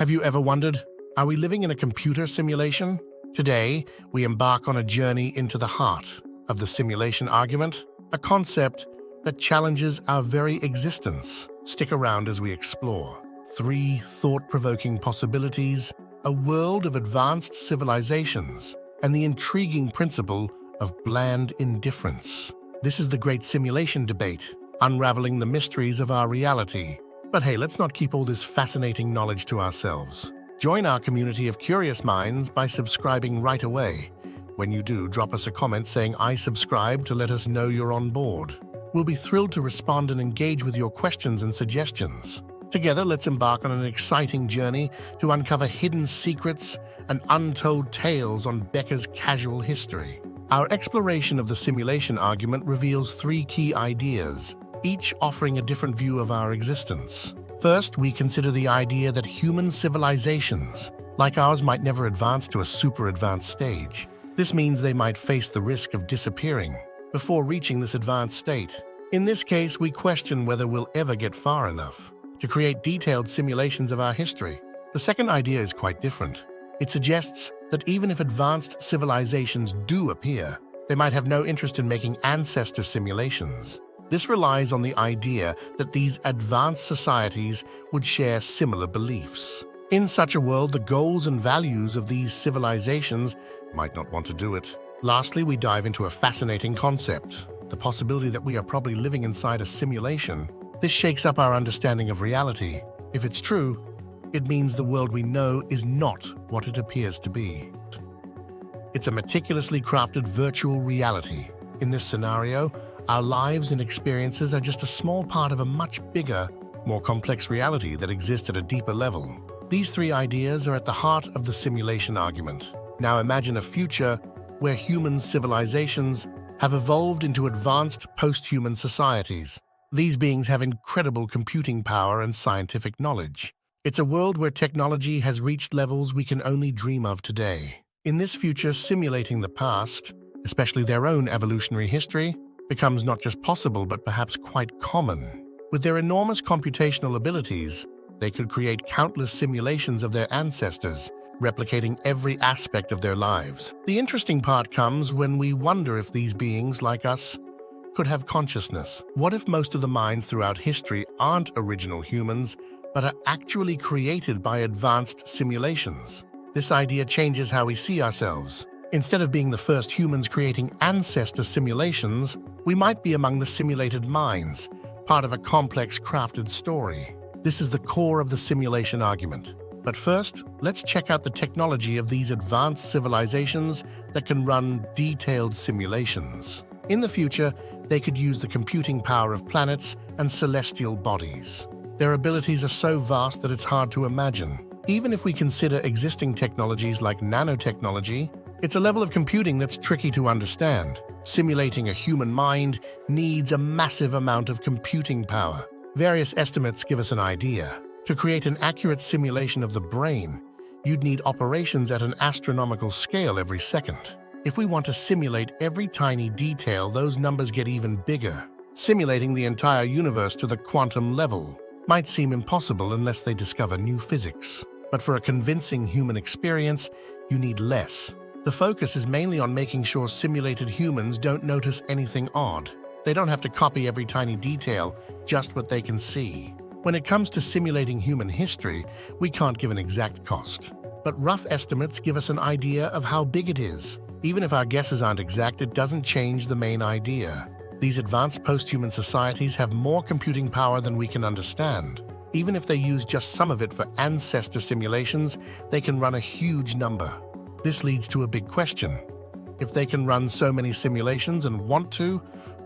Have you ever wondered, are we living in a computer simulation? Today, we embark on a journey into the heart of the simulation argument, a concept that challenges our very existence. Stick around as we explore 3 thought-provoking possibilities, a world of advanced civilizations, and the intriguing principle of bland indifference. This is the great simulation debate, unraveling the mysteries of our reality. But hey, let's not keep all this fascinating knowledge to ourselves. Join our community of curious minds by subscribing right away. When you do, drop us a comment saying "I subscribe" to let us know you're on board. We'll be thrilled to respond and engage with your questions and suggestions. Together, let's embark on an exciting journey to uncover hidden secrets and untold tales on Becker's casual history. Our exploration of the simulation argument reveals 3 key ideas, each offering a different view of our existence. First, we consider the idea that human civilizations, like ours, might never advance to a super-advanced stage. This means they might face the risk of disappearing before reaching this advanced state. In this case, we question whether we'll ever get far enough to create detailed simulations of our history. The second idea is quite different. It suggests that even if advanced civilizations do appear, they might have no interest in making ancestor simulations. This relies on the idea that these advanced societies would share similar beliefs. In such a world, the goals and values of these civilizations might not want to do it. Lastly, we dive into a fascinating concept, the possibility that we are probably living inside a simulation. This shakes up our understanding of reality. If it's true, it means the world we know is not what it appears to be. It's a meticulously crafted virtual reality. In this scenario, our lives and experiences are just a small part of a much bigger, more complex reality that exists at a deeper level. These 3 ideas are at the heart of the simulation argument. Now imagine a future where human civilizations have evolved into advanced post-human societies. These beings have incredible computing power and scientific knowledge. It's a world where technology has reached levels we can only dream of today. In this future, simulating the past, especially their own evolutionary history, becomes not just possible but perhaps quite common. With their enormous computational abilities, they could create countless simulations of their ancestors, replicating every aspect of their lives. The interesting part comes when we wonder if these beings, like us, could have consciousness. What if most of the minds throughout history aren't original humans, but are actually created by advanced simulations? This idea changes how we see ourselves. Instead of being the first humans creating ancestor simulations, we might be among the simulated minds, part of a complex crafted story. This is the core of the simulation argument. But first, let's check out the technology of these advanced civilizations that can run detailed simulations. In the future, they could use the computing power of planets and celestial bodies. Their abilities are so vast that it's hard to imagine. Even if we consider existing technologies like nanotechnology, it's a level of computing that's tricky to understand. Simulating a human mind needs a massive amount of computing power. Various estimates give us an idea. To create an accurate simulation of the brain, you'd need operations at an astronomical scale every second. If we want to simulate every tiny detail, those numbers get even bigger. Simulating the entire universe to the quantum level might seem impossible unless they discover new physics. But for a convincing human experience, you need less. The focus is mainly on making sure simulated humans don't notice anything odd. They don't have to copy every tiny detail, just what they can see. When it comes to simulating human history, we can't give an exact cost. But rough estimates give us an idea of how big it is. Even if our guesses aren't exact, it doesn't change the main idea. These advanced post-human societies have more computing power than we can understand. Even if they use just some of it for ancestor simulations, they can run a huge number. This leads to a big question. If they can run so many simulations and want to,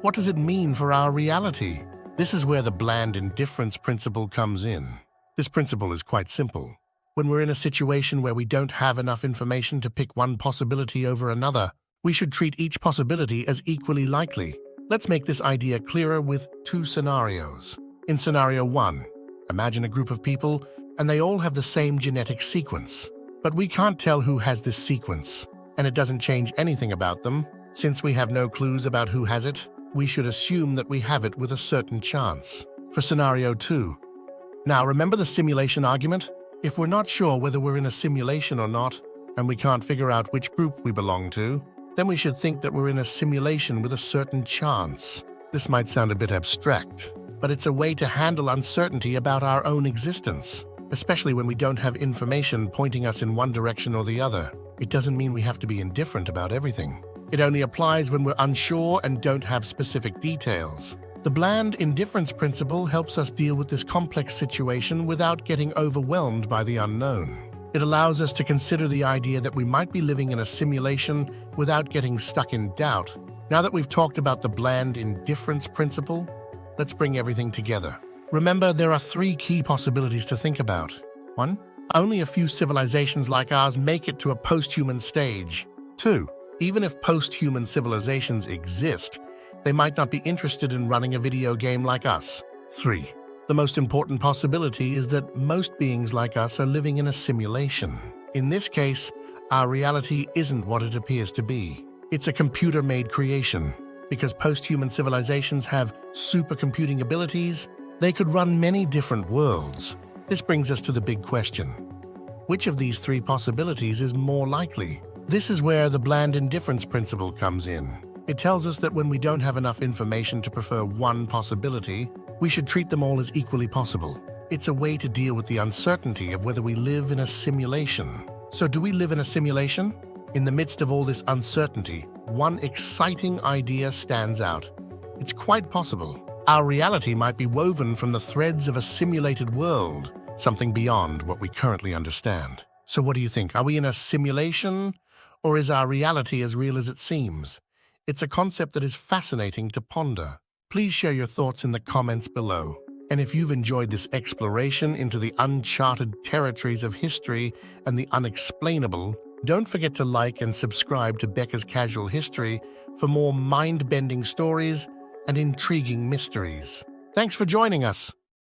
what does it mean for our reality? This is where the bland indifference principle comes in. This principle is quite simple. When we're in a situation where we don't have enough information to pick one possibility over another, we should treat each possibility as equally likely. Let's make this idea clearer with 2 scenarios. In scenario 1, imagine a group of people and they all have the same genetic sequence. But we can't tell who has this sequence, and it doesn't change anything about them. Since we have no clues about who has it, we should assume that we have it with a certain chance. For scenario 2. Now, remember the simulation argument? If we're not sure whether we're in a simulation or not, and we can't figure out which group we belong to, then we should think that we're in a simulation with a certain chance. This might sound a bit abstract, but it's a way to handle uncertainty about our own existence, especially when we don't have information pointing us in one direction or the other. It doesn't mean we have to be indifferent about everything. It only applies when we're unsure and don't have specific details. The bland indifference principle helps us deal with this complex situation without getting overwhelmed by the unknown. It allows us to consider the idea that we might be living in a simulation without getting stuck in doubt. Now that we've talked about the bland indifference principle, let's bring everything together. Remember, there are 3 key possibilities to think about. 1. Only a few civilizations like ours make it to a post-human stage. 2. Even if post-human civilizations exist, they might not be interested in running a video game like us. 3. The most important possibility is that most beings like us are living in a simulation. In this case, our reality isn't what it appears to be. It's a computer-made creation. Because post-human civilizations have supercomputing abilities, they could run many different worlds. This brings us to the big question. Which of these 3 possibilities is more likely? This is where the bland indifference principle comes in. It tells us that when we don't have enough information to prefer one possibility, we should treat them all as equally possible. It's a way to deal with the uncertainty of whether we live in a simulation. So do we live in a simulation? In the midst of all this uncertainty, one exciting idea stands out. It's quite possible. Our reality might be woven from the threads of a simulated world, something beyond what we currently understand. So what do you think? Are we in a simulation, or is our reality as real as it seems? It's a concept that is fascinating to ponder. Please share your thoughts in the comments below. And if you've enjoyed this exploration into the uncharted territories of history and the unexplainable, don't forget to like and subscribe to Becca's Casual History for more mind-bending stories and intriguing mysteries. Thanks for joining us.